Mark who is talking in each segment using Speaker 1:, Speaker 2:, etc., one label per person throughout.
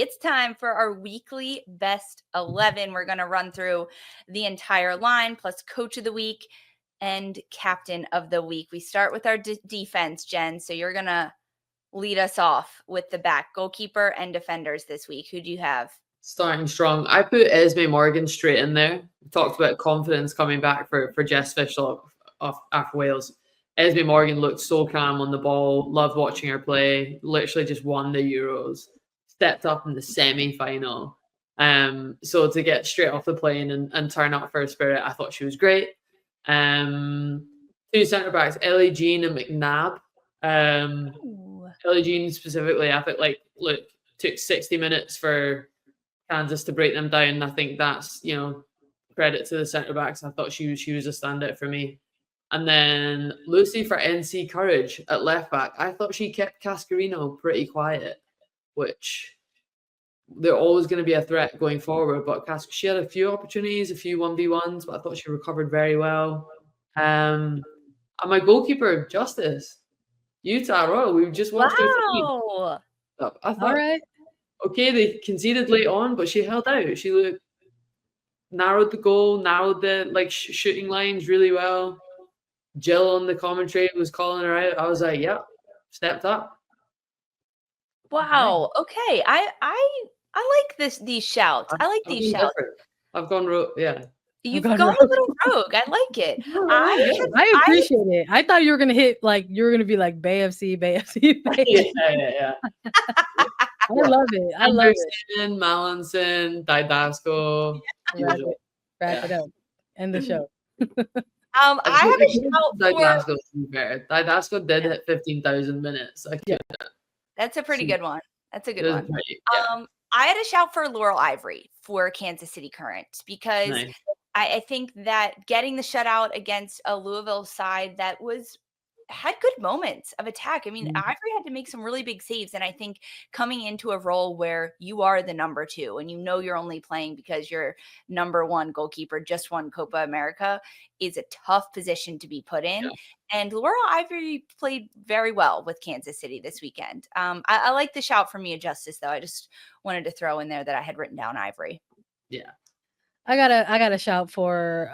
Speaker 1: it's time for our weekly best 11. We're going to run through the entire line plus coach of the week and captain of the week. We start with our defense, Jen. So you're going to lead us off with the back goalkeeper and defenders this week. Who do you have?
Speaker 2: Starting strong. I put Esme Morgan straight in there. We talked about confidence coming back for Jess Fishlock after Wales. Esme Morgan looked so calm on the ball. Loved watching her play. Literally just won the Euros. Stepped up in the semi-final. So to get straight off the plane and turn up for her spirit, I thought she was great. Two centre backs, Ellie Jean and McNabb. Ellie Jean specifically, I think took 60 minutes for Kansas to break them down. I think that's credit to the centre backs. I thought she was a standout for me. And then Lucy for NC Courage at left back. I thought she kept Cascarino pretty quiet, which they're always going to be a threat going forward. But she had a few opportunities, a few 1v1s, but I thought she recovered very well. And my goalkeeper, Justice, Utah Royal. We've just watched her. I thought, all right. Okay, they conceded late on, but she held out. She narrowed the goal, narrowed the shooting lines really well. Jill on the commentary was calling her out. I was like, yeah, stepped up.
Speaker 1: Wow. Okay. I like these shouts. I like these shouts.
Speaker 2: I've gone rogue. Yeah.
Speaker 1: You've gone a little rogue. I like it.
Speaker 3: I appreciate it. I thought you were gonna hit you were gonna be like Bay FC, Bay FC, Bay FC.
Speaker 2: Yeah.
Speaker 3: I love it. I love it.
Speaker 2: Mallinson, Didasco.
Speaker 3: Wrap it up. End the show.
Speaker 1: I have a shout for
Speaker 2: Didasco did hit 15,000 minutes.
Speaker 1: That's a pretty good one. That's a good one. I had a shout for Laurel Ivory for Kansas City Current because I think that getting the shutout against a Louisville side that had good moments of attack. I mean, Ivory had to make some really big saves. And I think coming into a role where you are the number 2 and you're only playing because you're number 1 goalkeeper, just won Copa America, is a tough position to be put in. Yeah. And Laurel Ivory played very well with Kansas City this weekend. I like the shout for Mia Justice, though. I just wanted to throw in there that I had written down Ivory.
Speaker 2: Yeah.
Speaker 3: I got a shout for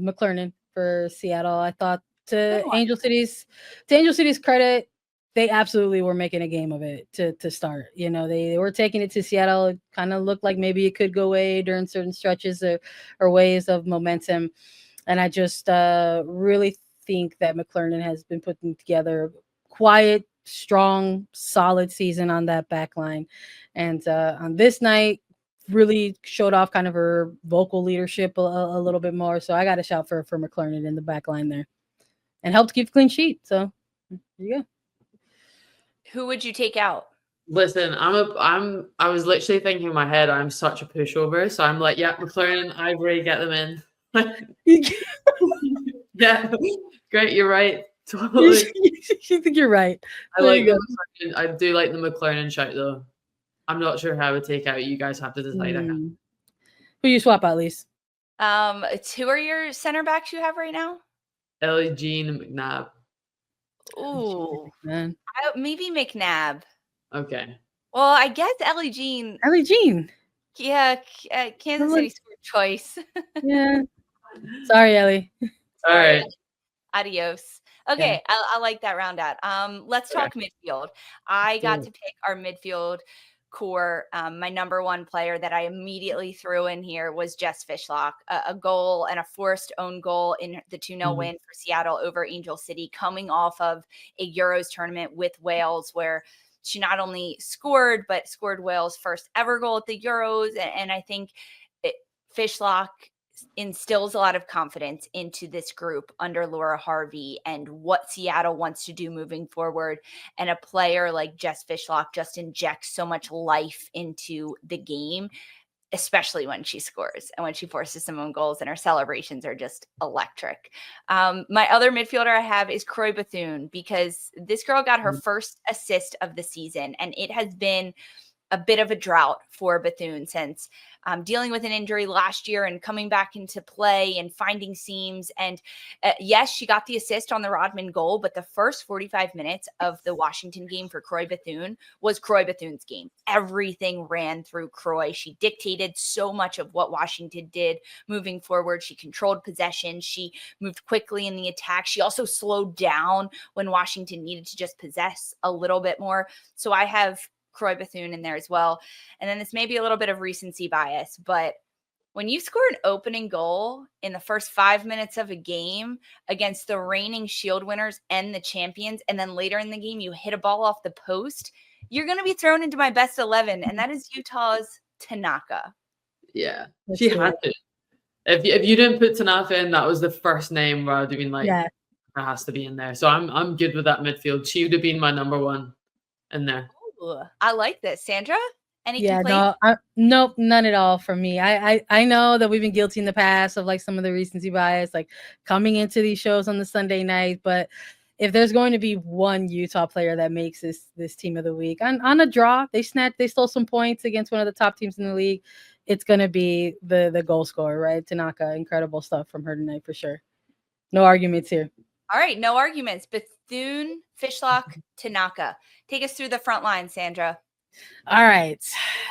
Speaker 3: McClernand for Seattle. I thought to Angel City's credit, they absolutely were making a game of it to start. They were taking it to Seattle. It kind of looked like maybe it could go away during certain stretches or waves of momentum. And I just really think that McClernand has been putting together quiet, strong, solid season on that back line. And on this night, really showed off kind of her vocal leadership a little bit more. So I got a shout for McClernand in the back line there. And helped keep a clean sheet. So there you go.
Speaker 1: Who would you take out?
Speaker 2: Listen, I was literally thinking in my head, I'm such a pushover. So I'm like, yeah, McLaren, Ivory, get them in. Yeah, great. You're right. Totally.
Speaker 3: You think you're right.
Speaker 2: I do like the McLaren shout though. I'm not sure who I would take out. You guys have to decide.
Speaker 3: Who you swap out, Lise?
Speaker 1: Who are your center backs you have right now?
Speaker 2: Ellie Jean and McNabb.
Speaker 1: Ooh, maybe McNabb.
Speaker 2: Okay.
Speaker 1: Well, I guess Ellie Jean. Yeah, Kansas City scored twice.
Speaker 3: Yeah. Sorry, Ellie.
Speaker 2: All right.
Speaker 1: Adios. Okay, yeah. I like that round out. Let's talk midfield. I got to pick our midfield core. My number 1 player that I immediately threw in here was Jess Fishlock, a goal and a forced own goal in the 2-0 win for Seattle over Angel City, coming off of a Euros tournament with Wales, where she not only scored, but scored Wales' first ever goal at the Euros. And I think Fishlock instills a lot of confidence into this group under Laura Harvey and what Seattle wants to do moving forward. And a player like Jess Fishlock just injects so much life into the game, especially when she scores and when she forces some own goals, and her celebrations are just electric. My other midfielder I have is Croy Bethune, because this girl got her first assist of the season, and it has been a bit of a drought for Bethune since dealing with an injury last year and coming back into play and finding seams. And yes, she got the assist on the Rodman goal, but the first 45 minutes of the Washington game for Croy Bethune was Croy Bethune's game. Everything ran through Croy. She dictated so much of what Washington did moving forward. She controlled possession. She moved quickly in the attack. She also slowed down when Washington needed to just possess a little bit more. So I have Croy Bethune in there as well. And then this may be a little bit of recency bias, but when you score an opening goal in the first 5 minutes of a game against the reigning Shield winners and the champions, and then later in the game you hit a ball off the post, you're going to be thrown into my best 11, and that is Utah's Tanaka.
Speaker 2: Yeah, she had to. If you didn't put Tanaka in, that was the first name where I'd have been like, it has to be in there. So I'm good with that midfield. She would have been my number one in there.
Speaker 1: Ooh, I like this. Sandra, any
Speaker 3: complaints? Nope, none at all from me. I know that we've been guilty in the past of like some of the recency bias, like coming into these shows on the Sunday night. But if there's going to be one Utah player that makes this team of the week on a draw, they stole some points against one of the top teams in the league. It's going to be the goal scorer, right? Tanaka, incredible stuff from her tonight for sure. No arguments here.
Speaker 1: All right, no arguments. Bethune, Fishlock, Tanaka. Take us through the front line, Sandra.
Speaker 3: All right.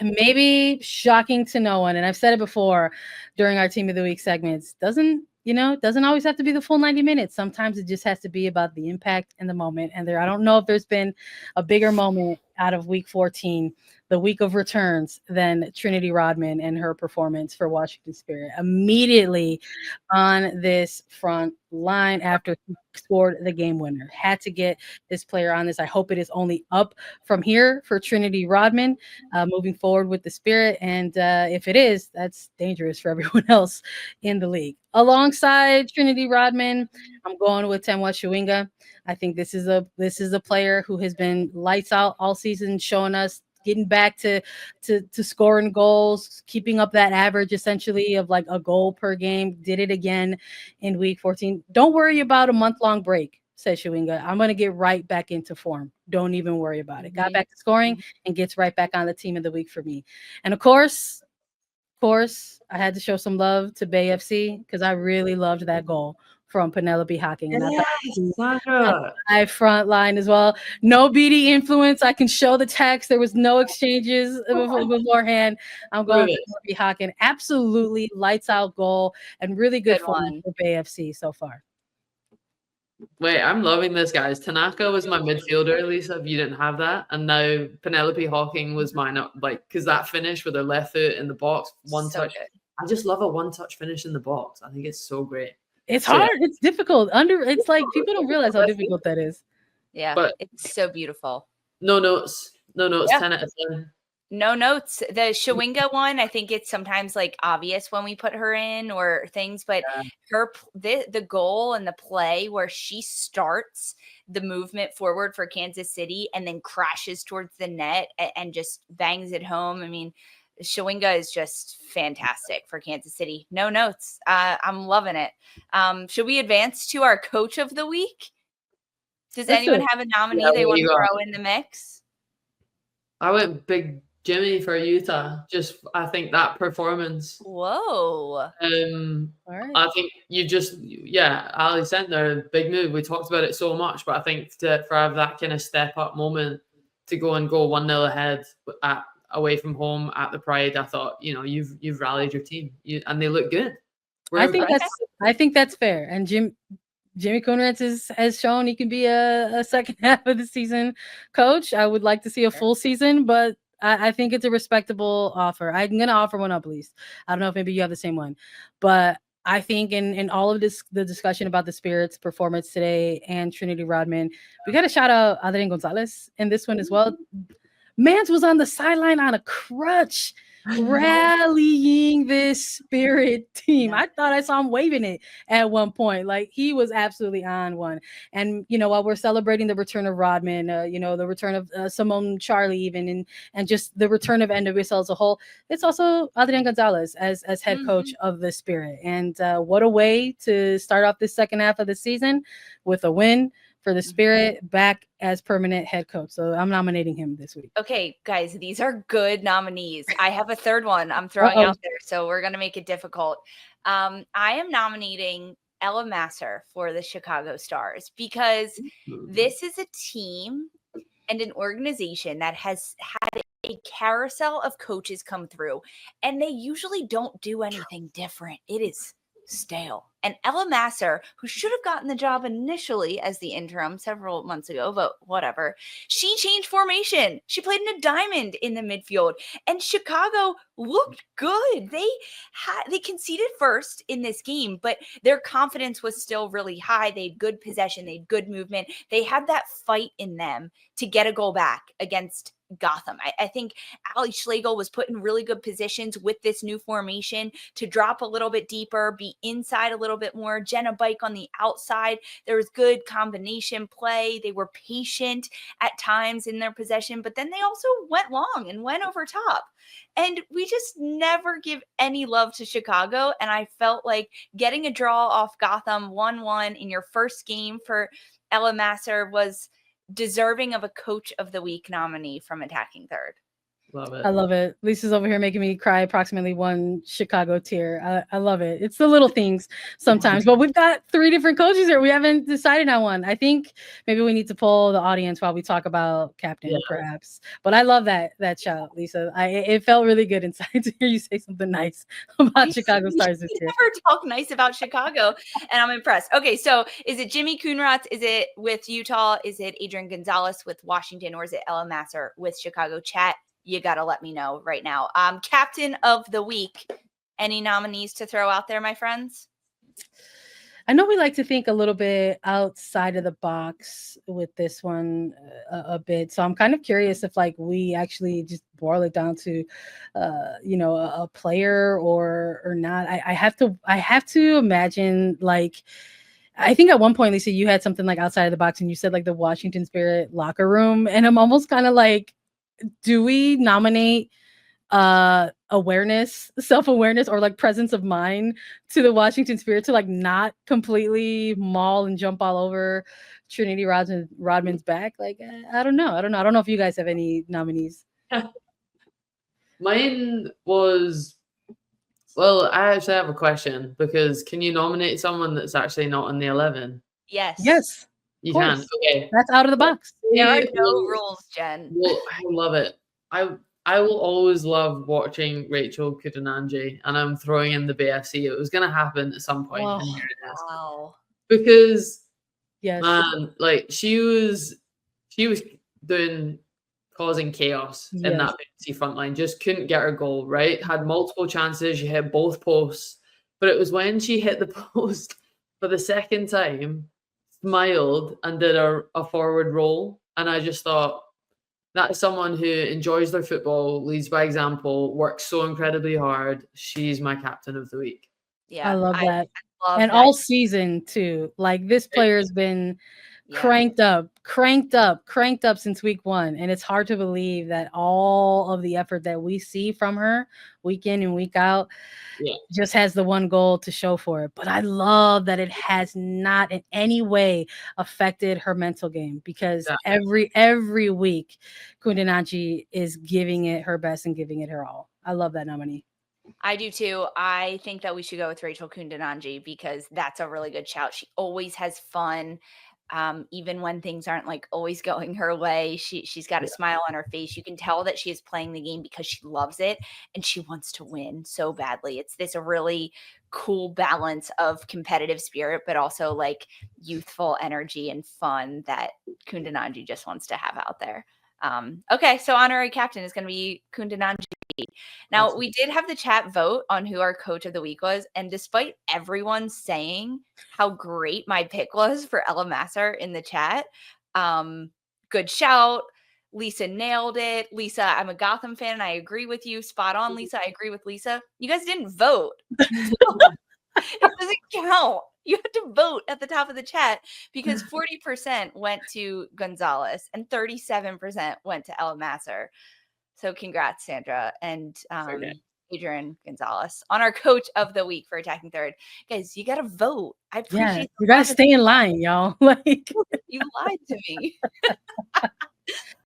Speaker 3: Maybe shocking to no one. And I've said it before during our Team of the Week segments. Doesn't always have to be the full 90 minutes. Sometimes it just has to be about the impact and the moment. And I don't know if there's been a bigger moment out of week 14, the week of returns, than Trinity Rodman and her performance for Washington Spirit. Immediately on this front line after she scored the game winner. Had to get this player on this. I hope it is only up from here for Trinity Rodman moving forward with the Spirit. And if it is, that's dangerous for everyone else in the league. Alongside Trinity Rodman, I'm going with Temwa Chawinga. I think this is a player who has been lights out all season, showing us getting back to scoring goals, keeping up that average essentially of like a goal per game. Did it again in week 14. Don't worry about a month-long break, said Chawinga. I'm going to get right back into form. Don't even worry about it. Got back to scoring and gets right back on the team of the week for me. And of course, I had to show some love to Bay FC because I really loved that goal from Penelope Hocking. And I front line as well. No Beattie influence. I can show the text. There was no exchanges beforehand. I'm going for Penelope Hocking. Absolutely lights out goal and really good form for Bay FC so far.
Speaker 2: Wait, I'm loving this, guys. Tanaka was my midfielder, Lisa, if you didn't have that. And now Penelope Hocking was mine, because that finish with her left foot in the box, one touch. Good. I just love a one-touch finish in the box. I think it's so great.
Speaker 3: It's hard. It's difficult. It's like people don't realize how difficult that is.
Speaker 1: Yeah, but it's so beautiful.
Speaker 2: No notes. 10 out of 10.
Speaker 1: No notes. The Chawinga one, I think it's sometimes like obvious when we put her in or things, but the goal and the play where she starts the movement forward for Kansas City and then crashes towards the net and just bangs it home. I mean, Chawinga is just fantastic for Kansas City. No notes. I'm loving it. Should we advance to our coach of the week? Does anyone have a nominee they want to throw in the mix?
Speaker 2: I went Big Jimmy for Utah. I think that performance.
Speaker 1: Whoa.
Speaker 3: All right.
Speaker 2: I think Ali Sentner, big move. We talked about it so much, but I think for that kind of step up moment to go 1-0 ahead away from home at the Pride, I thought, you've rallied your team and they look good.
Speaker 3: I think that's fair. And Jimmy Coonrantz has shown he can be a second half of the season coach. I would like to see a full season, but I think it's a respectable offer. I'm going to offer one up, at least. I don't know if maybe you have the same one, but I think in all of the discussion about the Spirit's performance today and Trinity Rodman, we got to shout out Adrian Gonzalez in this one as well. Mans was on the sideline on a crutch, rallying this Spirit team. I thought I saw him waving it at one point. Like, he was absolutely on one. And, while we're celebrating the return of Rodman, the return of Simone Charlie even, and just the return of NWSL as a whole, it's also Adrian Gonzalez as head coach of the Spirit. And what a way to start off this second half of the season with a win for the Spirit back as permanent head coach. So I'm nominating him this week.
Speaker 1: Okay, guys, these are good nominees. I have a third one I'm throwing out there, so we're going to make it difficult. I am nominating Ella Masser for the Chicago Stars because this is a team and an organization that has had a carousel of coaches come through, and they usually don't do anything different. It is stale. And Ella Masser, who should have gotten the job initially as the interim several months ago, but whatever, she changed formation. She played in a diamond in the midfield, and Chicago looked good. They conceded first in this game, but their confidence was still really high. They had good possession. They had good movement. They had that fight in them to get a goal back against Gotham. I think Ali Schlegel was put in really good positions with this new formation to drop a little bit deeper, be inside a little bit more. Jenna Bike on the outside. There was good combination play. They were patient at times in their possession, but then they also went long and went over top. And we just never give any love to Chicago. And I felt like getting a draw off Gotham 1-1 in your first game for Ella Masser was deserving of a Coach of the Week nominee from Attacking Third.
Speaker 2: Love it.
Speaker 3: I love it. Lisa's over here making me cry approximately one Chicago tear. I love it. It's the little things sometimes, but we've got 3 different coaches here. We haven't decided on one. I think maybe we need to poll the audience while we talk about captain, perhaps. But I love that shout, Lisa. It felt really good inside to hear you say something nice about Chicago Stars this year.
Speaker 1: Never talk nice about Chicago, and I'm impressed. Okay, so is it Jimmy Coonrotz? Is it with Utah? Is it Adrian Gonzalez with Washington? Or is it Ella Masser with Chicago? Chat, you got to let me know right now. Captain of the week. Any nominees to throw out there, my friends?
Speaker 3: I know we like to think a little bit outside of the box with this one a bit. So I'm kind of curious if like we actually just boil it down to, a player or not. I have to imagine like, I think at one point, Lisa, you had something like outside of the box and you said like the Washington Spirit locker room. And I'm almost kind of like, do we nominate self-awareness or like presence of mind to the Washington Spirit to like not completely maul and jump all over Trinity Rodman's back? Like, I don't know. I don't know if you guys have any nominees.
Speaker 2: Mine was, well, I actually have a question because can you nominate someone that's actually not in the 11?
Speaker 1: Yes.
Speaker 2: You can. Okay.
Speaker 3: That's out of the box.
Speaker 1: There are no rules, Jen.
Speaker 2: Well, I love it. I will always love watching Rachel Kudananji, and I'm throwing in the BFC. It was going to happen at some point.
Speaker 3: Oh,
Speaker 2: and here it is.
Speaker 1: Wow.
Speaker 2: Because,
Speaker 3: yes,
Speaker 2: man, like she was causing chaos in that BFC front line. Just couldn't get her goal, right? Had multiple chances. She hit both posts. But it was when she hit the post for the second time, smiled and did a forward roll. And I just thought, that is someone who enjoys their football, leads by example, works so incredibly hard. She's my captain of the week.
Speaker 3: Yeah, I love that.
Speaker 1: I love
Speaker 3: and
Speaker 1: that.
Speaker 3: All season too. Like this player's been cranked up since week 1. And it's hard to believe that all of the effort that we see from her week in and week out just has the one goal to show for it. But I love that it has not in any way affected her mental game because every week Kudananji is giving it her best and giving it her all. I love that nominee.
Speaker 1: I do too. I think that we should go with Rachel Kudananji because that's a really good shout. She always has fun. Even when things aren't like always going her way, she's got a smile on her face. You can tell that she is playing the game because she loves it and she wants to win so badly. It's this really cool balance of competitive spirit, but also like youthful energy and fun that Kudananji just wants to have out there. Okay, so honorary captain is going to be Kudananji. Now, we did have the chat vote on who our coach of the week was, and despite everyone saying how great my pick was for Ella Masser in the chat, good shout. Lisa nailed it. Lisa, I'm a Gotham fan, and I agree with you. Spot on, Lisa. I agree with Lisa. You guys didn't vote. It doesn't count. You had to vote at the top of the chat because 40% went to Gonzalez and 37% went to Ella Masser. So congrats, Sandra. And Adrian Gonzalez on our coach of the week for attacking third. Guys, you got to vote. I appreciate
Speaker 3: you got to stay in line, y'all. Like
Speaker 1: you lied to me.